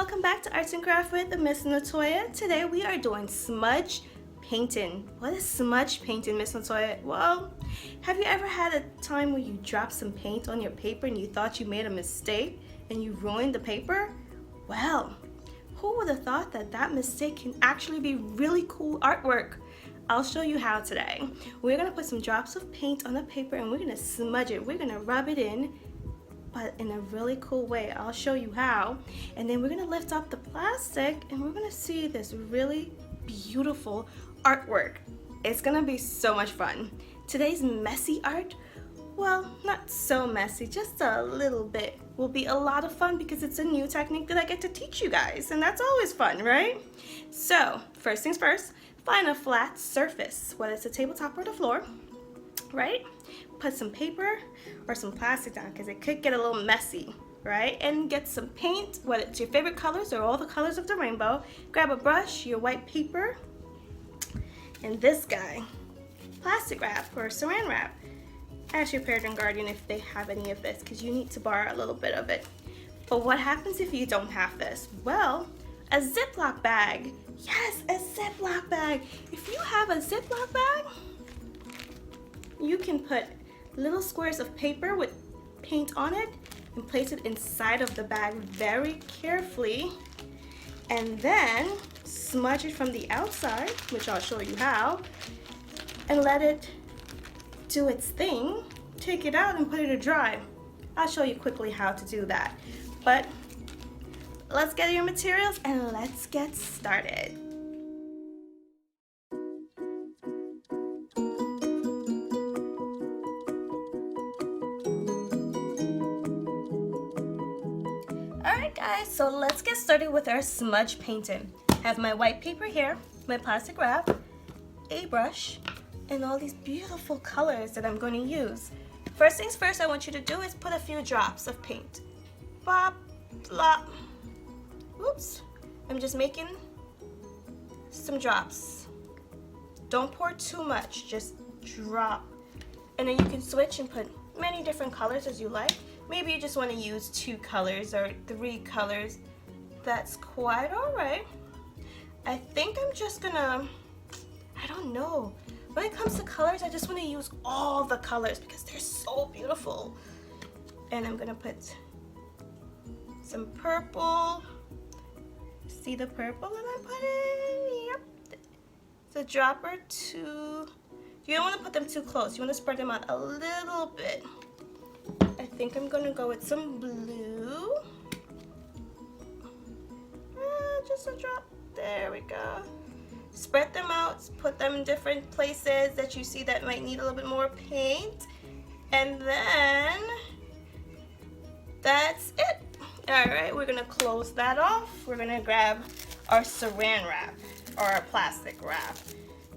welcome back to Arts and Craft with Miss Natoya. Today we are doing smudge painting. What is smudge painting, Miss Natoya? Well, have you ever had a time where you dropped some paint on your paper and you thought you made a mistake and you ruined the paper? Well, who would have thought that that mistake can actually be really cool artwork? I'll show you how today. We're gonna put some drops of paint on the paper and we're gonna smudge it. We're gonna rub it in, but in a really cool way. I'll show you how. And then we're gonna lift up the plastic and we're gonna see this really beautiful artwork. It's gonna be so much fun. Today's messy art, well, not so messy, just a little bit, will be a lot of fun because it's a new technique that I get to teach you guys, and that's always fun, right? So, first things first, find a flat surface, whether it's a tabletop or the floor, right? Put some paper or some plastic down because it could get a little messy, right? And get some paint, whether it's your favorite colors or all the colors of the rainbow. Grab a brush, your white paper, and this guy, plastic wrap or saran wrap. Ask your parent and guardian if they have any of this because you need to borrow a little bit of it. But what happens if you don't have this? Well, a Ziploc bag. Yes, a Ziploc bag. If you have a Ziploc bag, you can put little squares of paper with paint on it and place it inside of the bag very carefully, and then smudge it from the outside, which I'll show you how, and let it do its thing. Take it out and put it to dry. I'll show you quickly how to do that, but let's get your materials and let's get started. Alright guys, so let's get started with our smudge painting. I have my white paper here, my plastic wrap, a brush, and all these beautiful colors that I'm going to use. First things first I want you to do is put a few drops of paint. Bop, blop. Oops, I'm just making some drops. Don't pour too much, just drop. And then you can switch and put many different colors as you like. Maybe you just want to use 2 colors or 3 colors. That's quite alright. I think I'm just gonna, I don't know. When it comes to colors, I just want to use all the colors because they're so beautiful. And I'm gonna put some purple. See the purple that I'm putting? Yep. It's a drop or 2. You don't want to put them too close. You want to spread them out a little bit. I think I'm gonna go with some blue. Just a drop. There we go. Spread them out. Put them in different places that you see that might need a little bit more paint. And then that's it. Alright, we're gonna close that off. We're gonna grab our saran wrap or our plastic wrap.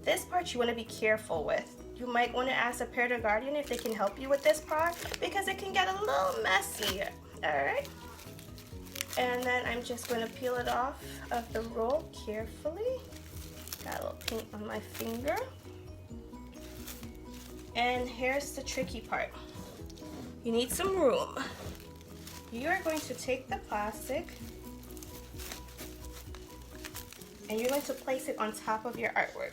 This part you want to be careful with. You might want to ask a parent or guardian if they can help you with this part because it can get a little messy. Alright. And then I'm just going to peel it off of the roll carefully. Got a little paint on my finger. And here's the tricky part. You need some room. You are going to take the plastic and you're going to place it on top of your artwork.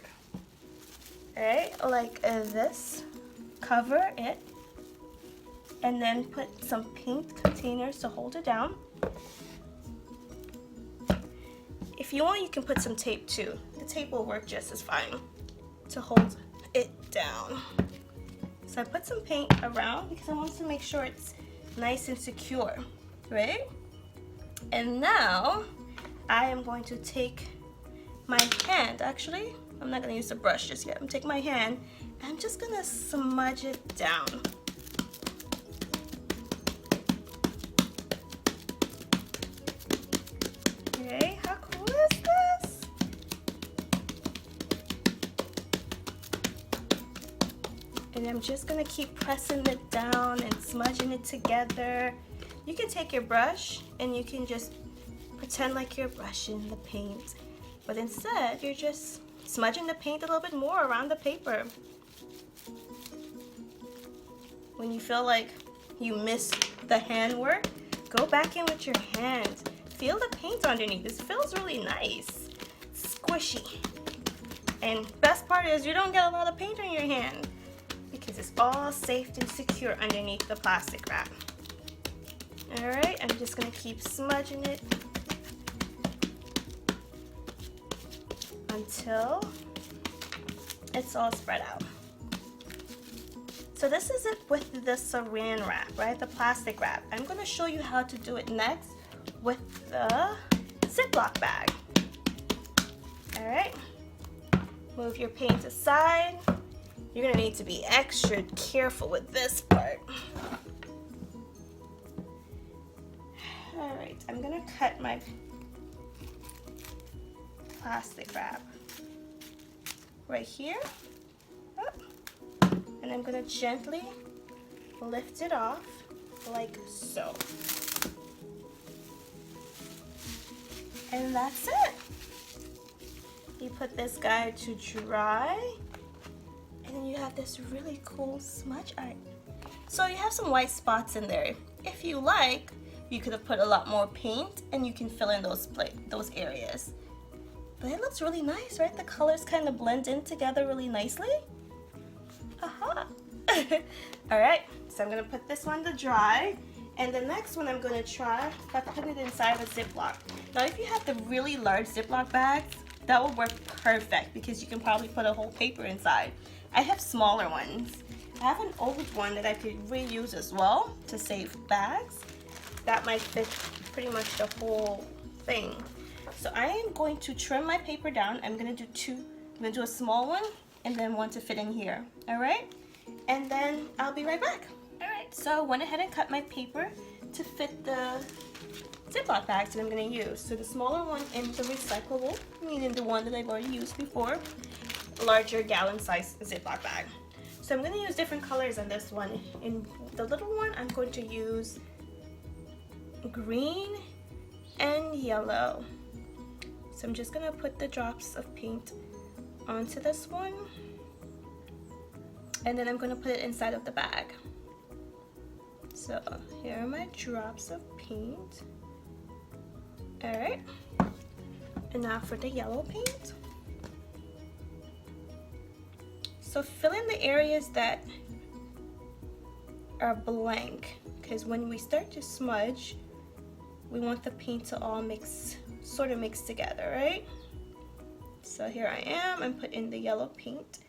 Alright, like this. Cover it and then put some paint containers to hold it down. If you want, you can put some tape too. The tape will work just as fine to hold it down. So I put some paint around because I want to make sure it's nice and secure, right? And now I am going to take my hand, actually, I'm not going to use the brush just yet. I'm taking my hand and I'm just going to smudge it down. Okay, how cool is this? And I'm just going to keep pressing it down and smudging it together. You can take your brush and you can just pretend like you're brushing the paint. But instead, you're just smudging the paint a little bit more around the paper. When you feel like you missed the hand work, go back in with your hands. feel the paint underneath. This feels really nice. Squishy. And best part is you don't get a lot of paint on your hand because it's all safe and secure underneath the plastic wrap. Alright, I'm just going to keep smudging it until it's all spread out. So this is it with the saran wrap, right? The plastic wrap. I'm going to show you how to do it next with the Ziploc bag. Alright, move your paint aside. You're going to need to be extra careful with this part. Alright, I'm going to cut my plastic wrap right here. And I'm going to gently lift it off like so. And that's it. You put this guy to dry, and then you have this really cool smudge art. So you have some white spots in there. If you like, you could have put a lot more paint and you can fill in those areas. But it looks really nice, right? The colors kind of blend in together really nicely. Aha! Alright, so I'm going to put this one to dry. And the next one I'm going to try by putting it inside a Ziploc. Now if you have the really large Ziploc bags, that will work perfect because you can probably put a whole paper inside. I have smaller ones. I have an old one that I could reuse as well to save bags. That might fit pretty much the whole thing. So I am going to trim my paper down. I'm going to do two. I'm going to do a small one and then one to fit in here. Alright? And then I'll be right back. Alright, so I went ahead and cut my paper to fit the Ziploc bags that I'm going to use. So the smaller one in the recyclable, meaning the one that I've already used before, larger gallon size Ziploc bag. So I'm going to use different colors on this one. In the little one, I'm going to use green and yellow. So I'm just going to put the drops of paint onto this one. And then I'm going to put it inside of the bag. So here are my drops of paint. Alright. And now for the yellow paint. So fill in the areas that are blank, because when we start to smudge, we want the paint to all sort of mix together, right? So here I am, I'm putting the yellow paint,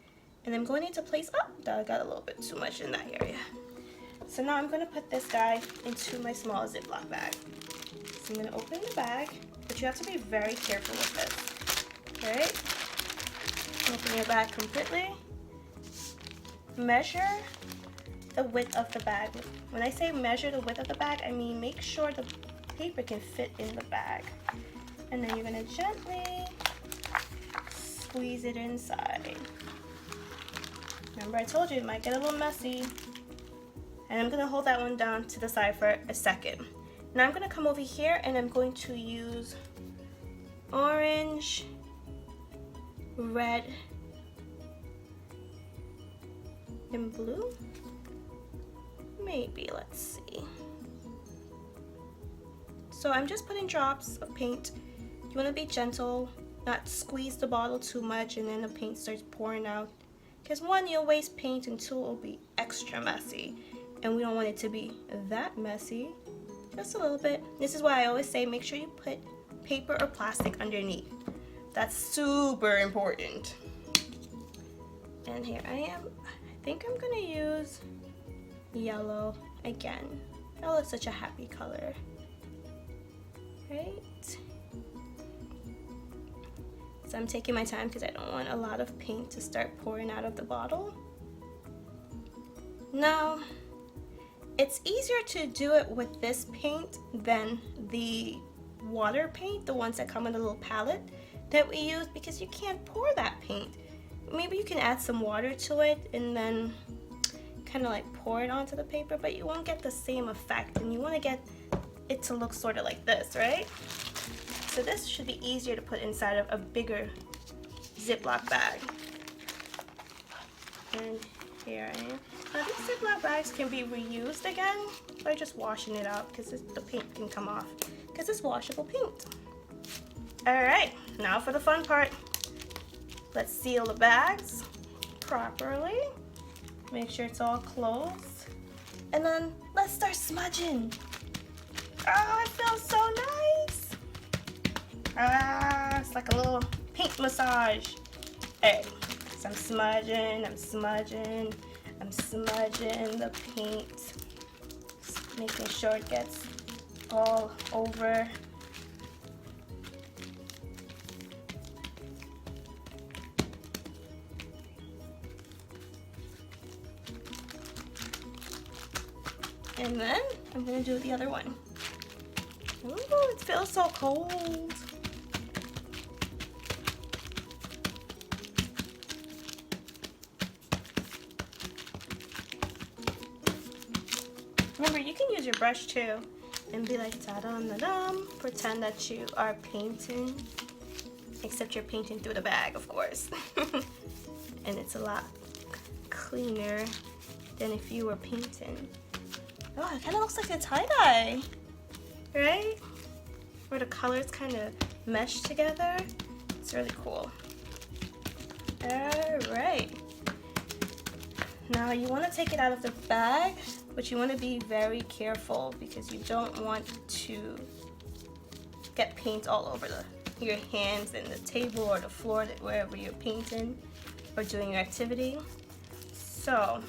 and I'm going into place, I got a little bit too much in that area. So now I'm going to put this guy into my small Ziploc bag. So I'm going to open the bag, but you have to be very careful with this, okay? Open your bag completely. Measure the width of the bag. When I say measure the width of the bag, I mean make sure the paper can fit in the bag. And then you're going to gently squeeze it inside. Remember I told you it might get a little messy. And I'm going to hold that one down to the side for a second. Now I'm going to come over here and I'm going to use orange, red, and blue. Maybe, let's see. So I'm just putting drops of paint. You want to be gentle, not squeeze the bottle too much and then the paint starts pouring out. Because one, you'll waste paint, and two, it'll be extra messy. And we don't want it to be that messy. Just a little bit. This is why I always say make sure you put paper or plastic underneath. That's super important. And here I am. I think I'm gonna use yellow again. Yellow is such a happy color. Right? So I'm taking my time because I don't want a lot of paint to start pouring out of the bottle. Now, it's easier to do it with this paint than the water paint, the ones that come in a little palette that we use, because you can't pour that paint. Maybe you can add some water to it and then kind of like pour it onto the paper, but you won't get the same effect, and you want to get it to look sort of like this, right? So this should be easier to put inside of a bigger Ziploc bag. And here I am. Now these Ziploc bags can be reused again by just washing it out, because the paint can come off. because it's washable paint. Alright, now for the fun part. Let's seal the bags properly. Make sure it's all closed. And then let's start smudging. Oh, it feels so nice. Ah, it's like a little paint massage. Hey, so I'm smudging the paint. Just making sure it gets all over. And then I'm gonna do the other one. Ooh, it feels so cold. Remember, you can use your brush too and be like da-dum-da-dum. Pretend that you are painting, except you're painting through the bag, of course. And it's a lot cleaner than if you were painting. Oh, it kind of looks like a tie-dye, right? Where the colors kind of mesh together. It's really cool. All right. Now you want to take it out of the bag, but you want to be very careful because you don't want to get paint all over your hands and the table or the floor, wherever you're painting or doing your activity. So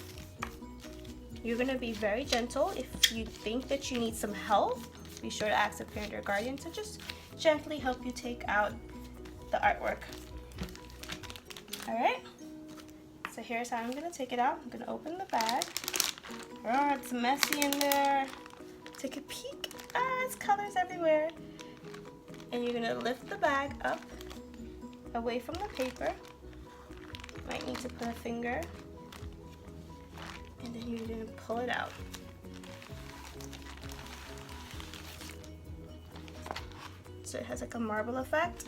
you're going to be very gentle. If you think that you need some help, be sure to ask a parent or guardian to just gently help you take out the artwork. Alright, so here's how I'm going to take it out. I'm going to open the bag. Oh, it's messy in there. Take a peek. Ah, it's colors everywhere. And you're going to lift the bag up away from the paper. Might need to put a finger. And then you're going to pull it out. So it has like a marble effect.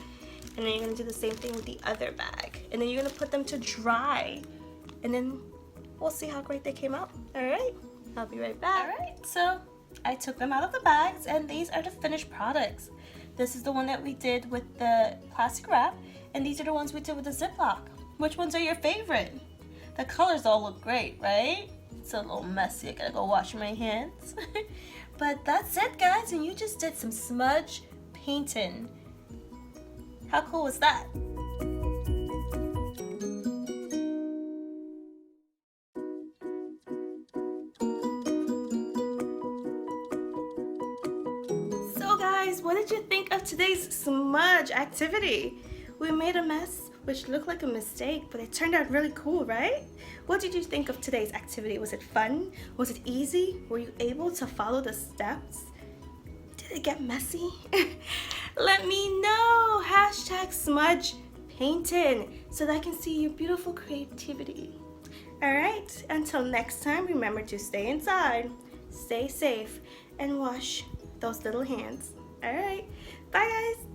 And then you're going to do the same thing with the other bag. And then you're going to put them to dry. And then we'll see how great they came out. Alright, I'll be right back. Alright, so I took them out of the bags and these are the finished products. This is the one that we did with the plastic wrap. And these are the ones we did with the Ziploc. Which ones are your favorite? The colors all look great, right? It's a little messy. I gotta go wash my hands. But that's it, guys. And you just did some smudge painting. How cool was that? So guys, what did you think of today's smudge activity? We made a mess, which looked like a mistake, but it turned out really cool, right? What did you think of today's activity? Was it fun? Was it easy? Were you able to follow the steps? Did it get messy? Let me know. Hashtag smudge painting so that I can see your beautiful creativity. All right, until next time, remember to stay inside, stay safe, and wash those little hands. All right, bye guys.